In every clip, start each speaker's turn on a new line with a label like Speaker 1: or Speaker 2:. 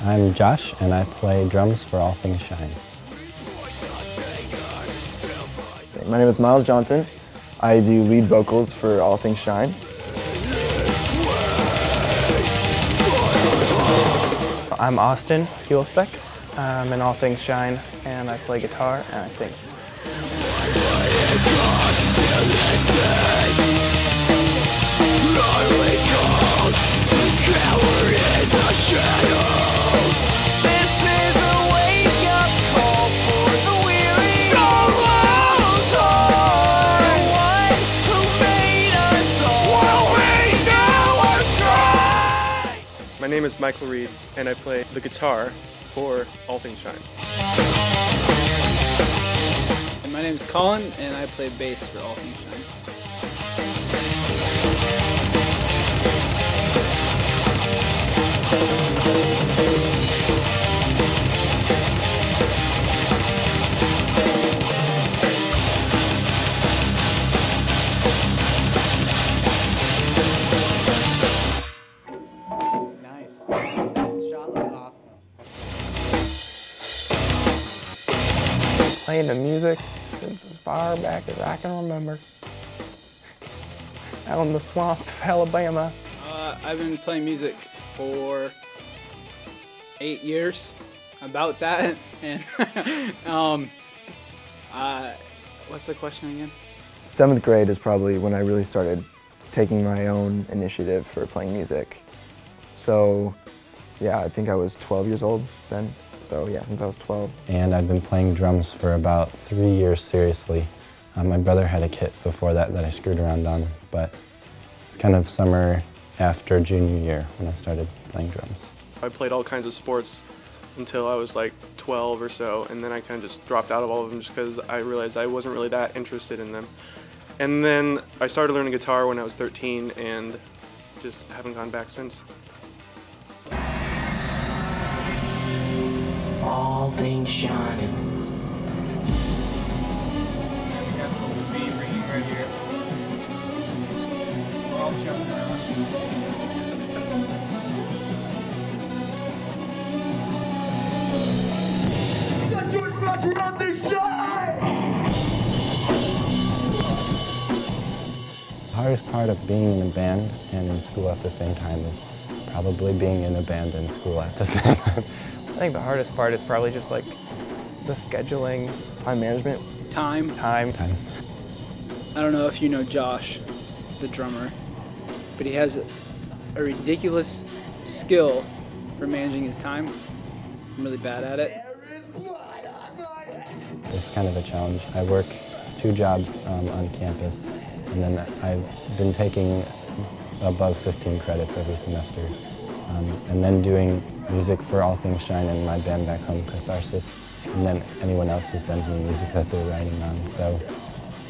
Speaker 1: I'm Josh, and I play drums for All Things Shine.
Speaker 2: My name is Miles Johnson. I do lead vocals for All Things Shine.
Speaker 3: I'm Austin Hulsbeck. I'm in All Things Shine, and I play guitar and I sing.
Speaker 4: My name is Michael Reed, and I play the guitar for All Things Shine.
Speaker 5: And my name is Colin, and I play bass for All Things Shine. Nice. That shot looked awesome.
Speaker 3: Playing the music since as far back as I can remember. Out in the swamps of Alabama.
Speaker 5: I've been playing music for 8 years, about that. And what's the question again?
Speaker 2: 7th grade is probably when I really started taking my own initiative for playing music. So yeah, I think I was 12 years old then. So yeah, since I was 12.
Speaker 1: And I've been playing drums for about 3 years seriously. My brother had a kit before that I screwed around on, but it's kind of summer after junior year when I started playing drums.
Speaker 4: I played all kinds of sports until I was like 12 or so, and then I kind of just dropped out of all of them just because I realized I wasn't really that interested in them. And then I started learning guitar when I was 13 and just haven't gone back since.
Speaker 6: All things shining.
Speaker 1: The hardest part of being in a band and in school at the same time is probably being in a band and school at the same time.
Speaker 3: I think the hardest part is probably just like the scheduling.
Speaker 2: Time management.
Speaker 5: Time.
Speaker 3: Time.
Speaker 5: I don't know if you know Josh, the drummer, but he has a ridiculous skill for managing his time. I'm really bad at it.
Speaker 1: It's kind of a challenge. I work 2 jobs on campus, and then I've been taking above 15 credits every semester. And then doing music for All Things Shine and my band back home, Catharsis, and then anyone else who sends me music that they're writing on. So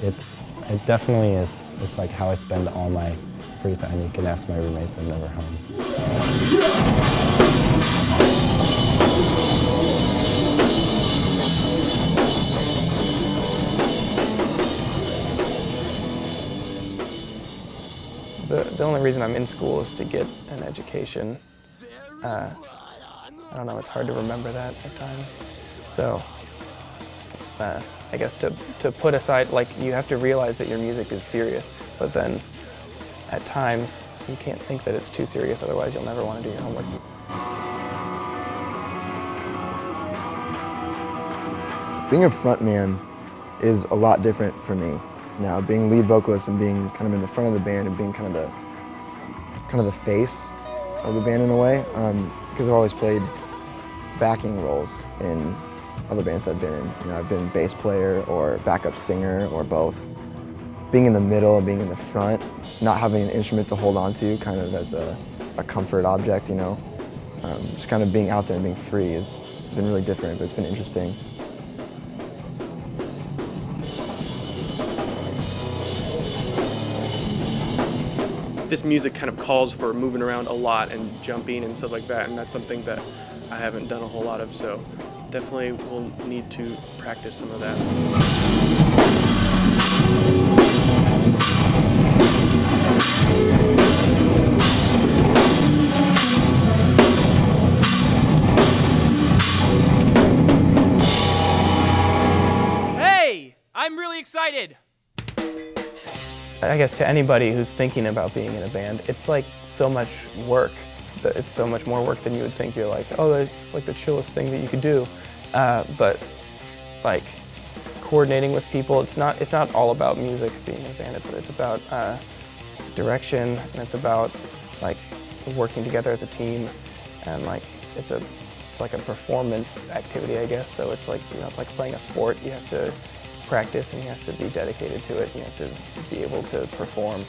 Speaker 1: it definitely is, it's like how I spend all my free time. You can ask my roommates, I'm never home.
Speaker 3: The only reason I'm in school is to get an education. I don't know, it's hard to remember that at times. So I guess to put aside, like, you have to realize that your music is serious, but then at times you can't think that it's too serious, otherwise you'll never want to do your homework.
Speaker 2: Being a frontman is a lot different for me now. Being lead vocalist and being kind of in the front of the band and being kind of the face of the band in a way, because I've always played backing roles in other bands I've been in. You know, I've been bass player or backup singer or both. Being in the middle and being in the front, not having an instrument to hold on to kind of as a comfort object, you know. Just kind of being out there and being free has been really different, but it's been interesting.
Speaker 4: This music kind of calls for moving around a lot and jumping and stuff like that, and that's something that I haven't done a whole lot of, so definitely will need to practice some of that.
Speaker 7: I'm really excited.
Speaker 3: I guess to anybody who's thinking about being in a band, it's like so much work. It's so much more work than you would think. You're like, oh, it's like the chillest thing that you could do. But like coordinating with people, it's not all about music being in a band. It's about direction, and it's about like working together as a team, and like it's like a performance activity, I guess. So it's like, you know, it's like playing a sport. You have to practice and you have to be dedicated to it. You have to be able to perform.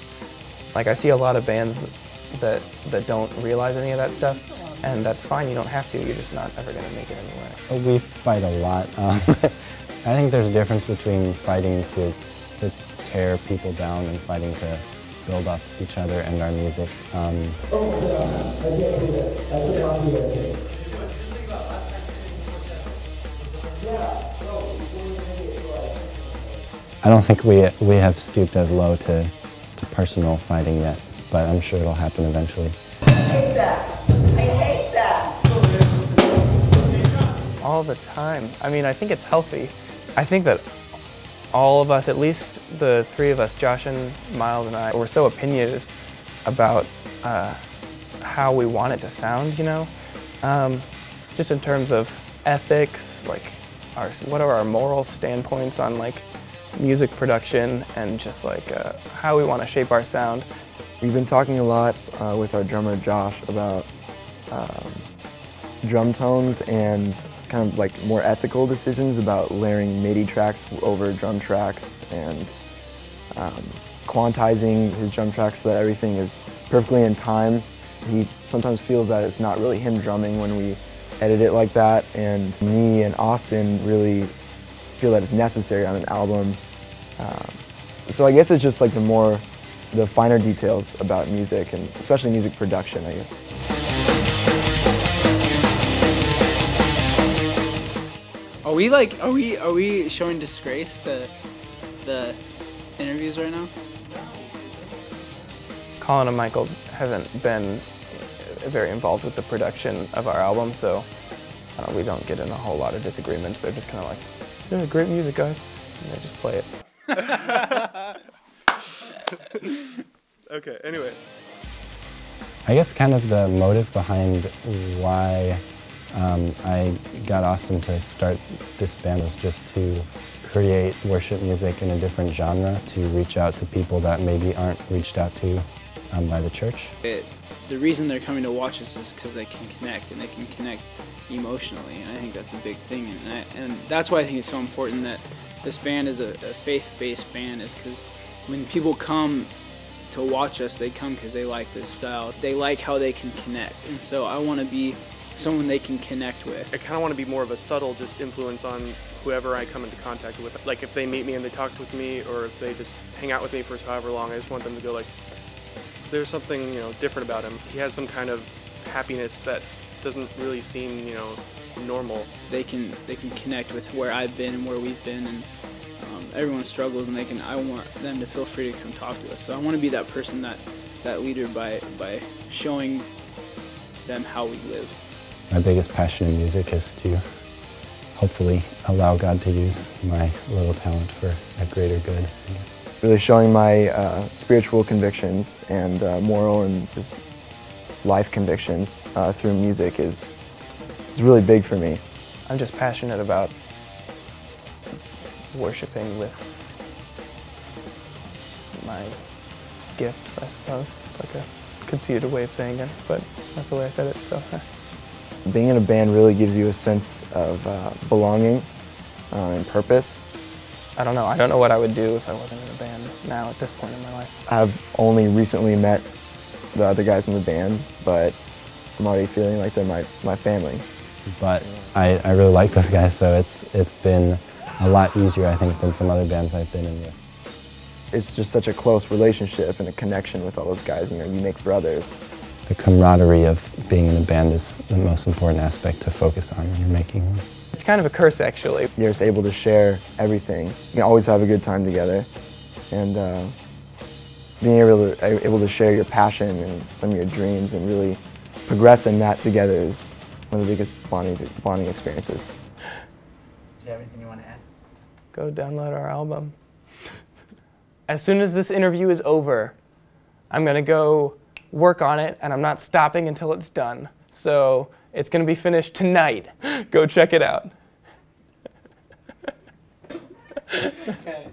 Speaker 3: Like I see a lot of bands that don't realize any of that stuff, and that's fine. You don't have to. You're just not ever going to make it anywhere.
Speaker 1: We fight a lot. I think there's a difference between fighting to tear people down and fighting to build up each other and our music. I don't think we have stooped as low to personal fighting yet, but I'm sure it'll happen eventually.
Speaker 8: I hate that. I hate that.
Speaker 3: All the time. I mean, I think it's healthy. I think that all of us, at least the three of us, Josh and Miles and I, we're so opinionated about how we want it to sound, you know? Just in terms of ethics, like what are our moral standpoints on like music production, and just like how we want to shape our sound.
Speaker 2: We've been talking a lot with our drummer Josh about drum tones and kind of like more ethical decisions about layering MIDI tracks over drum tracks, and quantizing his drum tracks so that everything is perfectly in time. He sometimes feels that it's not really him drumming when we edit it like that, and me and Austin really feel that it's necessary on an album. So I guess it's just like the finer details about music, and especially music production, I guess.
Speaker 5: Are we showing disgrace to the interviews right now?
Speaker 3: Colin and Michael haven't been very involved with the production of our album, so we don't get in a whole lot of disagreements. They're just kind of like, yeah, great music, guys, and they just play it.
Speaker 4: Okay, anyway.
Speaker 1: I guess kind of the motive behind why I got Austin to start this band was just to create worship music in a different genre, to reach out to people that maybe aren't reached out to by the church.
Speaker 5: The reason they're coming to watch us is because they can connect, and they can connect emotionally, and I think that's a big thing, and that's why I think it's so important that this band is a faith-based band, is because when people come to watch us, they come because they like this style. They like how they can connect, and so I want to be someone they can connect with.
Speaker 4: I kind of want to be more of a subtle just influence on whoever I come into contact with. Like if they meet me and they talk with me, or if they just hang out with me for however long, I just want them to go like, there's something, you know, different about him. He has some kind of happiness that doesn't really seem, you know, normal.
Speaker 5: They can connect with where I've been and where we've been, and everyone struggles, and I want them to feel free to come talk to us. So I want to be that person, that leader, by showing them how we live.
Speaker 1: My biggest passion in music is to hopefully allow God to use my little talent for a greater good.
Speaker 2: Really showing my spiritual convictions and moral and just life convictions through music is really big for me.
Speaker 3: I'm just passionate about worshiping with my gifts, I suppose. It's like a conceited way of saying it, but that's the way I said it, so.
Speaker 2: Being in a band really gives you a sense of belonging and purpose.
Speaker 3: I don't know what I would do if I wasn't in a band now at this point in my life.
Speaker 2: I've only recently met the other guys in the band, but I'm already feeling like they're my family.
Speaker 1: But I really like those guys, so it's been a lot easier, I think, than some other bands I've been in with.
Speaker 2: It's just such a close relationship and a connection with all those guys. You know, you make brothers.
Speaker 1: The camaraderie of being in a band is the most important aspect to focus on when you're making one.
Speaker 3: It's kind of a curse, actually.
Speaker 2: You're just able to share everything. You can always have a good time together, and being able to share your passion and some of your dreams and really progress in that together is one of the biggest bonding experiences.
Speaker 7: Do you have anything you want to add?
Speaker 3: go download our album. As soon as this interview is over, I'm going to go work on it, and I'm not stopping until it's done. So it's going to be finished tonight. Go check it out.
Speaker 5: Okay.